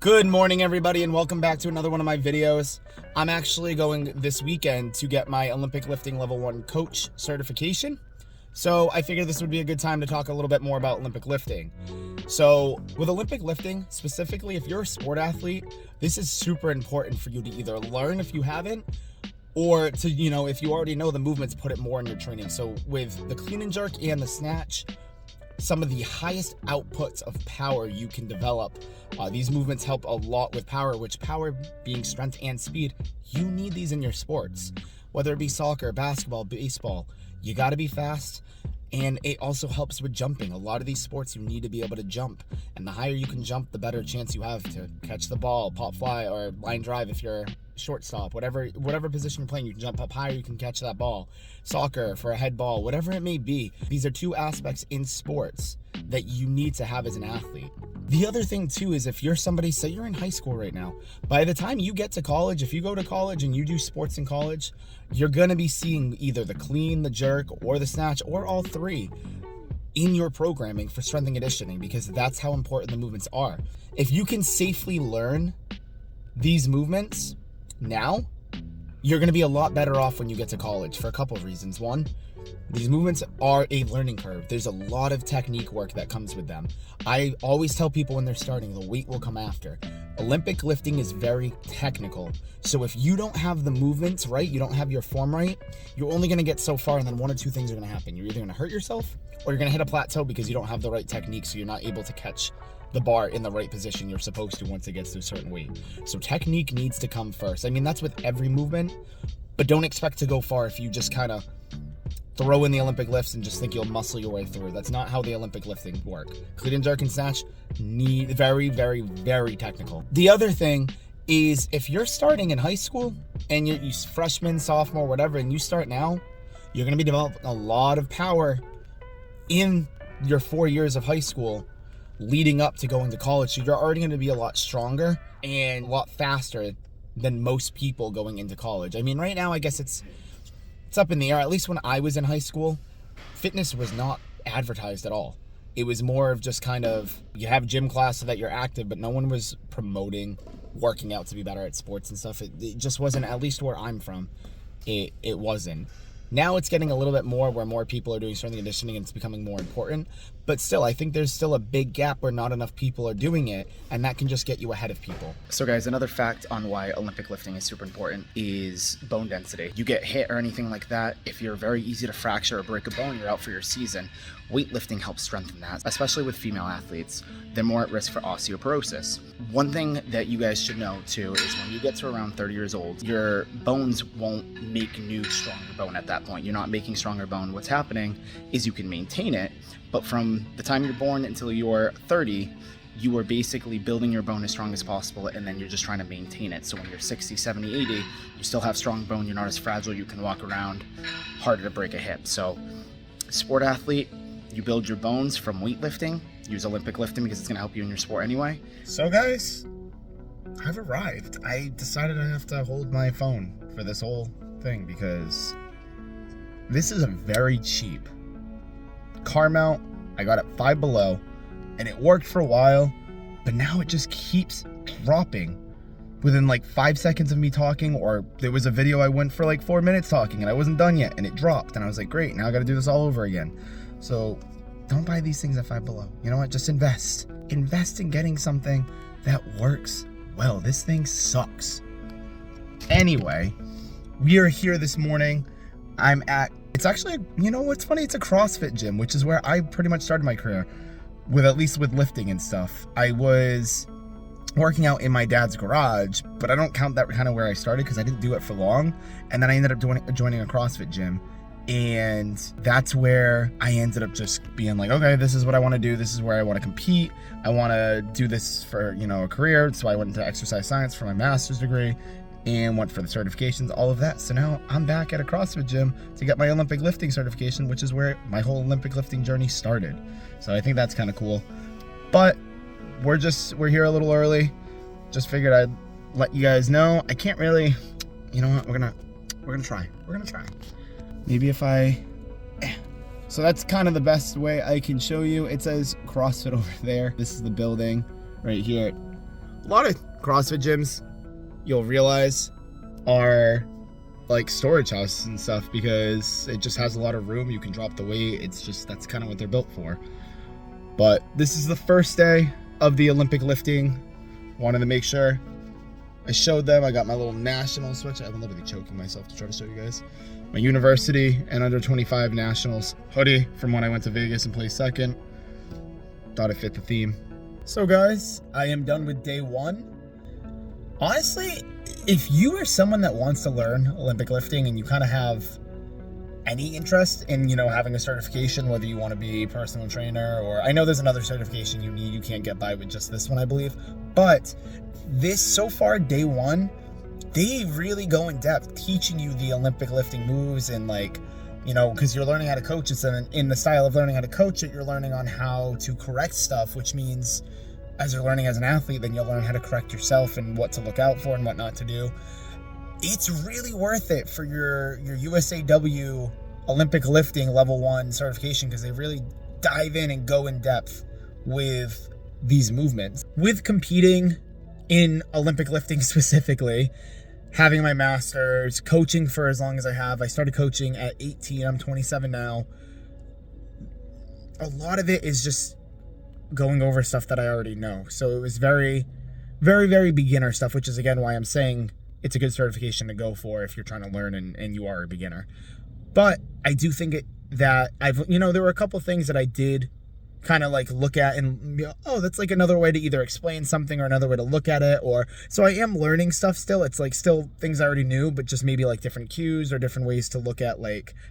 Good morning, everybody, and welcome back to another one of my videos. I'm actually going this weekend to get my Olympic Lifting Level 1 Coach Certification. So I figured this would be a good time to talk a little bit more about Olympic lifting. So with Olympic lifting, specifically if you're a sport athlete, this is super important for you to either learn if you haven't, or to, if you already know the movements, put it more in your training. So with the clean and jerk and the snatch, some of the highest outputs of power you can develop. These movements help a lot with power, which power being strength and speed, you need these in your sports. Whether it be soccer, basketball, baseball, you gotta be fast. And it also helps with jumping. A lot of these sports, you need to be able to jump. And the higher you can jump, the better chance you have to catch the ball, pop fly, or line drive if you're shortstop. Whatever position you're playing, you can jump up higher, you can catch that ball. Soccer for a head ball, whatever it may be. These are two aspects in sports that you need to have as an athlete. The other thing too is if you're somebody, say you're in high school right now, by the time you get to college, if you go to college and you do sports in college, you're gonna be seeing either the clean, the jerk, or the snatch, or all three in your programming for strength and conditioning, because that's how important the movements are. If you can safely learn these movements now, you're gonna be a lot better off when you get to college for a couple of reasons. One, these movements are a learning curve. There's a lot of technique work that comes with them. I always tell people when they're starting, the weight will come after. Olympic lifting is very technical. So if you don't have the movements right, you don't have your form right, you're only gonna get so far, and then one or two things are gonna happen. You're either gonna hurt yourself or you're gonna hit a plateau because you don't have the right technique, so you're not able to catch the bar in the right position you're supposed to once it gets to a certain weight. So technique needs to come first. I mean, that's with every movement, but don't expect to go far if you just kind of throw in the Olympic lifts and just think you'll muscle your way through. That's not how the Olympic lifting work. Clean and jerk and snatch need very, very, very technical. The other thing is if you're starting in high school and you're freshman, sophomore, whatever, and you start now, you're gonna be developing a lot of power in your 4 years of high school leading up to going to college. So you're already gonna be a lot stronger and a lot faster than most people going into college. I mean, right now, I guess it's up in the air. At least when I was in high school, fitness was not advertised at all. It was more of just kind of, you have gym class so that you're active, but no one was promoting working out to be better at sports and stuff. It just wasn't, at least where I'm from, it wasn't. Now it's getting a little bit more where more people are doing strength and conditioning and it's becoming more important. But still, I think there's still a big gap where not enough people are doing it, and that can just get you ahead of people. So guys, another fact on why Olympic lifting is super important is bone density. You get hit or anything like that, if you're very easy to fracture or break a bone, you're out for your season. Weightlifting helps strengthen that, especially with female athletes. They're more at risk for osteoporosis. One thing that you guys should know too is when you get to around 30 years old, your bones won't make new, stronger bone at that point. You're not making stronger bone. What's happening is you can maintain it, but from the time you're born until you're 30, you are basically building your bone as strong as possible, and then you're just trying to maintain it. So when you're 60, 70, 80, you still have strong bone, you're not as fragile, you can walk around, harder to break a hip. So sport athlete, you build your bones from weightlifting. Use Olympic lifting because it's gonna help you in your sport anyway. So guys, I've arrived. I decided I have to hold my phone for this whole thing because this is a very cheap car mount. I got it $5 below and it worked for a while, but now it just keeps dropping within like 5 seconds of me talking, or there was a video I went for like 4 minutes talking and I wasn't done yet and it dropped and I was like, great, now I gotta do this all over again. So don't buy these things at $5 below. You know what? Just invest. Invest in getting something that works well. This thing sucks. Anyway, we are here this morning. It's actually, you know what's funny? It's a CrossFit gym, which is where I pretty much started my career, at least with lifting and stuff. I was working out in my dad's garage, but I don't count that kind of where I started because I didn't do it for long. And then I ended up joining a CrossFit gym. And that's where I ended up just being like, okay, this is what I want to do. This is where I want to compete. I want to do this for, a career. So I went into exercise science for my master's degree and went for the certifications, all of that. So now I'm back at a CrossFit gym to get my Olympic lifting certification, which is where my whole Olympic lifting journey started. So I think that's kind of cool. But we're here a little early. Just figured I'd let you guys know. I can't really, you know what? We're gonna try. Maybe if so that's kind of the best way I can show you. It says CrossFit over there. This is the building right here. a lot of CrossFit gyms, you'll realize, are like storage houses and stuff, because it just has a lot of room. You can drop the weight. It's just, that's kind of what they're built for. But this is the first day of the Olympic lifting. Wanted to make sure I showed them. I got my little national switch. I'm literally choking myself to try to show you guys. My university and under 25 nationals hoodie from when I went to Vegas and placed second. Thought it fit the theme. So guys, I am done with day one. Honestly, if you are someone that wants to learn Olympic lifting and you kind of have any interest in, having a certification, whether you want to be a personal trainer, or I know there's another certification you need, you can't get by with just this one, I believe. But this, so far, day one, they really go in depth teaching you the Olympic lifting moves, and because you're learning how to coach it, and in the style of learning how to coach it, you're learning on how to correct stuff, which means as you're learning as an athlete, then you'll learn how to correct yourself and what to look out for and what not to do. It's really worth it for your USAW Olympic Lifting Level 1 certification, because they really dive in and go in depth with these movements. With competing in Olympic lifting specifically, having my master's, coaching for as long as I have. I started coaching at 18. I'm 27 now. A lot of it is just going over stuff that I already know. So it was very, very, very beginner stuff, which is again why I'm saying it's a good certification to go for if you're trying to learn and you are a beginner. But I do think that there were a couple things that I did kind of look at and that's another way to either explain something or another way to look at it. Or so I am learning stuff still. It's still things I already knew, but just maybe different cues or different ways to look at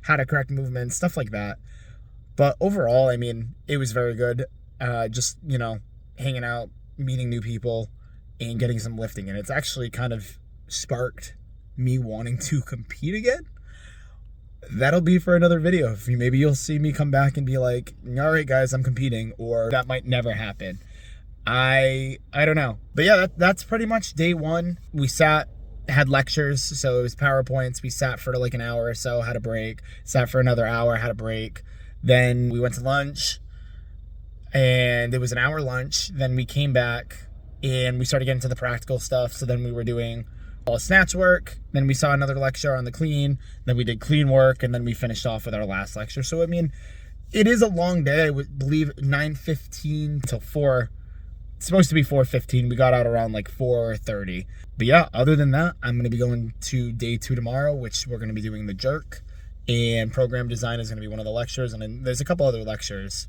how to correct movements, stuff like that. But overall, it was very good. Just hanging out, meeting new people, and getting some lifting. And it's actually kind of sparked me wanting to compete again. That'll be for another video. Maybe you'll see me come back and be like, all right guys, I'm competing, or that might never happen. I don't know. But yeah, that's pretty much day one. We had lectures, so it was PowerPoints. We sat for an hour or so, had a break, sat for another hour, had a break. Then we went to lunch, and it was an hour lunch. Then we came back and we started getting to the practical stuff. So then we were doing all snatch work, then we saw another lecture on the clean, then we did clean work, and then we finished off with our last lecture. So it is a long day. I would believe 9:15 till 4. It's supposed to be 4:15. We got out around 4:30. But yeah, other than that, I'm going to be going to day 2 tomorrow, which we're going to be doing the jerk, and program design is going to be one of the lectures, and then there's a couple other lectures.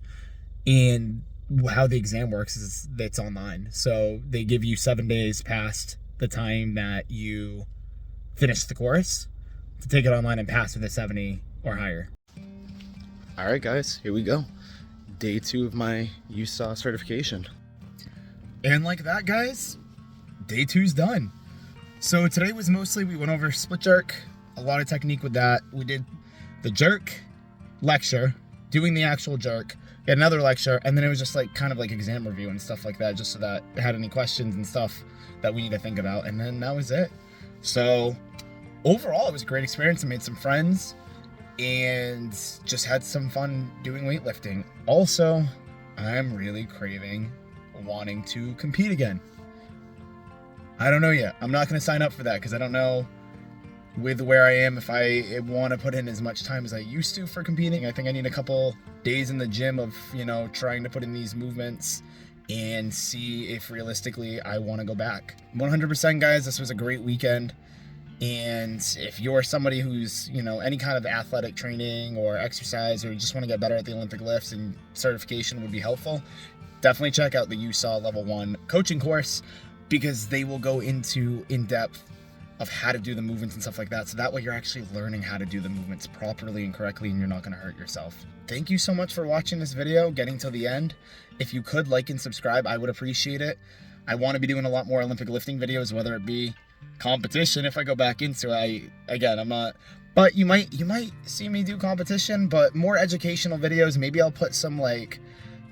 And how the exam works is it's online. So they give you 7 days past the time that you finish the course to take it online and pass with a 70 or higher. All right, guys, here we go. Day 2 of my USAW certification. And like that, guys, day 2's done. So today was mostly, we went over split jerk, a lot of technique with that. We did the jerk lecture, doing the actual jerk, we had another lecture, and then it was just kind of exam review and stuff like that, just so that I had any questions and stuff that we need to think about, and then that was it. So overall, it was a great experience. I made some friends and just had some fun doing weightlifting. Also, I'm really craving wanting to compete again. I don't know yet. I'm not going to sign up for that because I don't know with where I am if I want to put in as much time as I used to for competing. I think I need a couple days in the gym of trying to put in these movements and see if realistically I want to go back. 100% guys, this was a great weekend. And if you're somebody who's, any kind of athletic training or exercise, or you just want to get better at the Olympic lifts and certification would be helpful, definitely check out the USAW Level 1 coaching course, because they will go into in-depth of how to do the movements and stuff like that. So that way you're actually learning how to do the movements properly and correctly, and you're not going to hurt yourself. Thank you so much for watching this video, getting till the end. If you could like and subscribe, I would appreciate it. I want to be doing a lot more Olympic lifting videos, whether it be competition if I go back into it. I'm not, but you might see me do competition, but more educational videos. Maybe I'll put some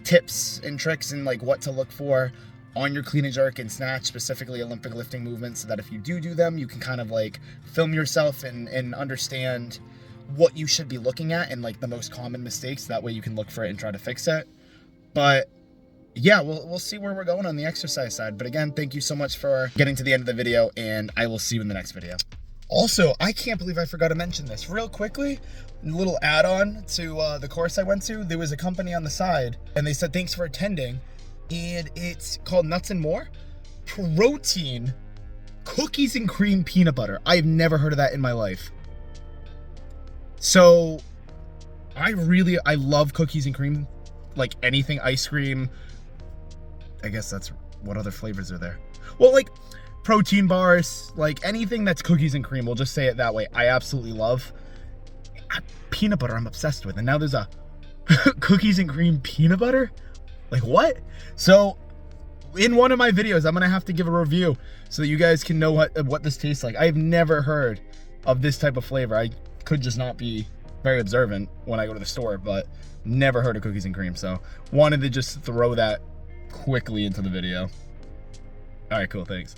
tips and tricks and what to look for on your clean and jerk and snatch, specifically Olympic lifting movements, so that if you do them, you can kind of film yourself and understand what you should be looking at and the most common mistakes. That way you can look for it and try to fix it. But yeah, we'll see where we're going on the exercise side. But again, thank you so much for getting to the end of the video, and I will see you in the next video. Also, I can't believe I forgot to mention this. Real quickly, a little add-on to the course I went to. There was a company on the side, and they said, thanks for attending. And it's called Nuts and More. Protein, cookies and cream peanut butter. I've never heard of that in my life. So, I love cookies and cream. Like anything, ice cream. I guess that's, what other flavors are there? Well, like protein bars, like anything that's cookies and cream, we'll just say it that way, I absolutely love. Peanut butter, I'm obsessed with. And now there's a cookies and cream peanut butter? Like what? So in one of my videos, I'm gonna have to give a review so that you guys can know what this tastes like. I've never heard of this type of flavor. I could just not be very observant when I go to the store, but never heard of cookies and cream. So wanted to just throw that quickly into the video. All right, cool, thanks.